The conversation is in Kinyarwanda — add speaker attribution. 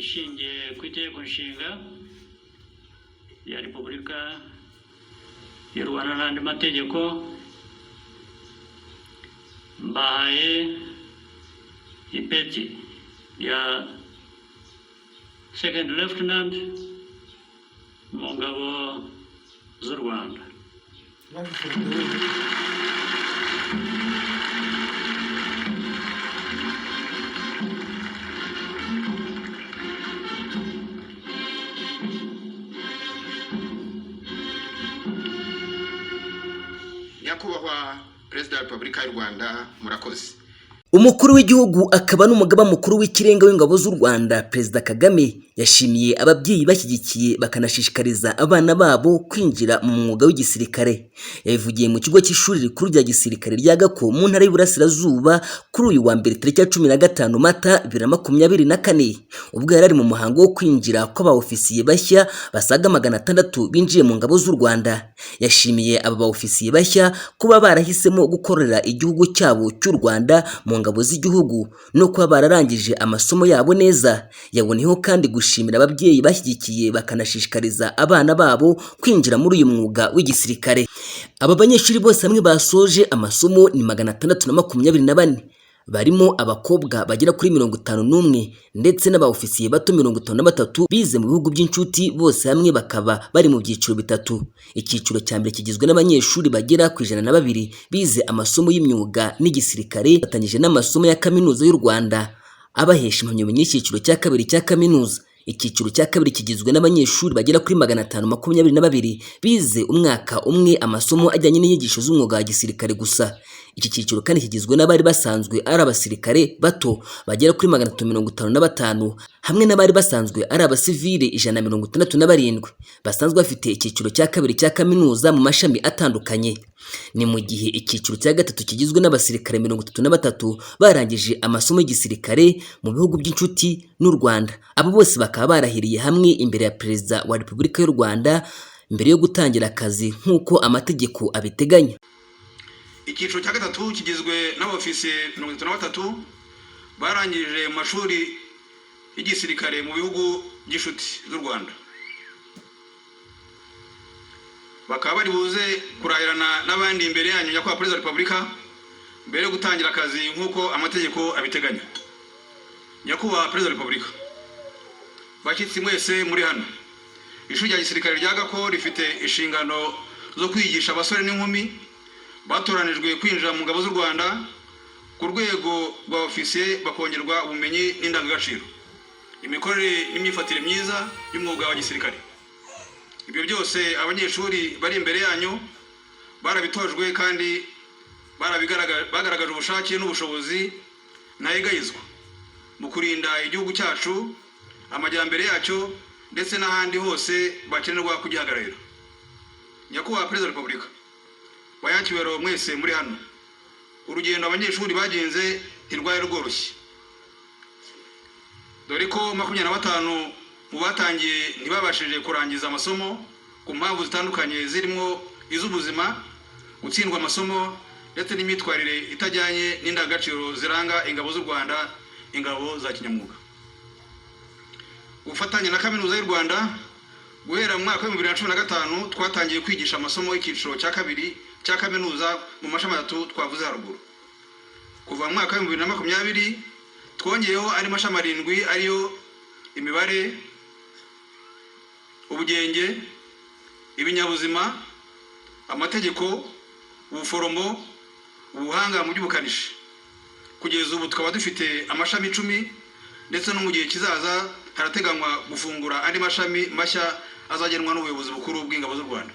Speaker 1: ishingiye ku itegeko nshinga ya Repubulika y'u Rwanda n'andi mategeko, mbahaye ipeti ya Second Lieutenant mu ngabo z'u Rwanda.
Speaker 2: Nyakubahwa Perezida wa Repubulika y'u Rwanda, murakoze.
Speaker 3: Umukuru w'igihugu akaba n'umugaba mukuru w'ikirenga w'ingabo z'u Rwanda Perezida Kagame yashimiye ababyeyi bashyigikiye bakanashishikariza abana babo kwinjira mu mwuga w'igisirikare. Yabivugiye mu kigo cy'ishuri rikuru rya gisirikare rya Gako mu ntara y'Iburasirazuba kuri uyu wa mbere tariki ya 15 Mata 2024, ubwo yari ari mu muhango wo kwinjira kw'abaofisiye bashya basaga 600 binjiye mu ngabo z'u Rwanda. Yashimiye aba baofisiye bashya kuba barahisemo gukorera igihugu cyabo cy'u Rwanda mu ngabo z'igihugu no kuba bararangije amasomo yabo neza. Yaboneyeho kandi gushimira ababyeyi bashyigikiye bakanashishikariza abana babo kwinjira muri uyu mwuga w'igisirikare. Aba banyeshuri bose hamwe basoje amasomo ni 624, barimo abakobwa bagera kuri 51 ndetse n'abaofisiye bato 53 bize mu bihugu by'inshuti, bose hamwe bakaba bari mu byiciro bitatu. Icyiciro cya mbere kigizwe n'abanyeshuri bagera ku 102 bize amasomo y'imyuga n'igisirikare batangije n'amasomo ya kaminuza y'u Rwanda abahesha impamyabumenyi y'icyiciro cya kabiri cya kaminuza. Icyiciro cya kabiri kigizwe n'abanyeshuri bagera kuri 522 bize umwaka umwe amasomo ajyanye n'inyigisho z'umwuga wa gisirikare gusa. Iki cyiciro kandi kigizwe n'abari basanzwe ari abasirikare bato bagera kuri 355 hamwe n'abari basanzwe ari abasivile 167 basanzwe bafite icyiciro cya kabiri cya kaminuza mu mashami atandukanye. Ni mu gihe icyiciro cya gatatu kigizwe n'abasirikare 33 barangije amasomo y'igisirikare mu bihugu by'inshuti n'u Rwanda. Abo bose bakaba barahiriye hamwe imbere ya Perezida wa Repubulika y'u Rwanda mbere yo gutangira akazi nk'uko amategeko abiteganya.
Speaker 2: Icyiciro cya gatatu kigizwe n'abofisiye 33 barangije mu mashuri y'igisirikare mu bihugu by'inshuti z'u Rwanda. Bakaba bari buze kurahirana n'abandi imbere yanyu nyakubahwa Perezida wa Repubulika mbere yo gutangira akazi nk'uko amategeko abiteganya. Nyakubahwa Perezida wa Repubulika, bashyitsi mwese muri hano, ishuri rya gisirikare rya Gako rifite inshingano zo kwigisha abasore n'inkumi batoranijwe kwinjira mu ngabo z'u Rwanda ku rwego rwa ofisiye, bakongerwa ubumenyi n'indangagaciro, imikorere n'imyifatire myiza y'umwuga wa gisirikare. Ibyo byose abanyeshuri bari imbere yanyu barabitojwe kandi bagaragaje ubushake n'ubushobozi ntayegayizwa mu kurinda igihugu cyacu, amajyambere yacyo ndetse n'ahandi hose bakenerwa kugihagararira. Nyakubahwa Perezida wa Repubulika, bayakiwero mwese muri hano, urugendo abanyeshuri bagenze ntirwari rworoshye, dore ko 25 mu batangiye ntibabashije kurangiza amasomo ku mpamvu zitandukanye zirimo iz'ubuzima, gutsindwa amasomo ndetse n'imyitwarire itajyanye n'indangagaciro ziranga ingabo z'u Rwanda, ingabo za kinyamwuga. Ubufatanye na kaminuza y'u Rwanda, guhera mu mwaka wa 2015 twatangiye kwigisha amasomo y'icyiciro cya kabiri cya kaminuza mu mashami 3 twavuze haruguru. Kuva mu mwaka wa 2020 twongeyeho ari mashami 7 ariyo imibare, ubugenge, ibinyabuzima, amategeko, ubuforomo, ubuhanga mu by'ubukanishi. Kugeza ubu tukaba dufite amashami 10 ndetse no mu gihe kizaza harateganywa gufungura andi mashami mashya azagenwa n'ubuyobozi bukuru bw'ingabo z'u Rwanda.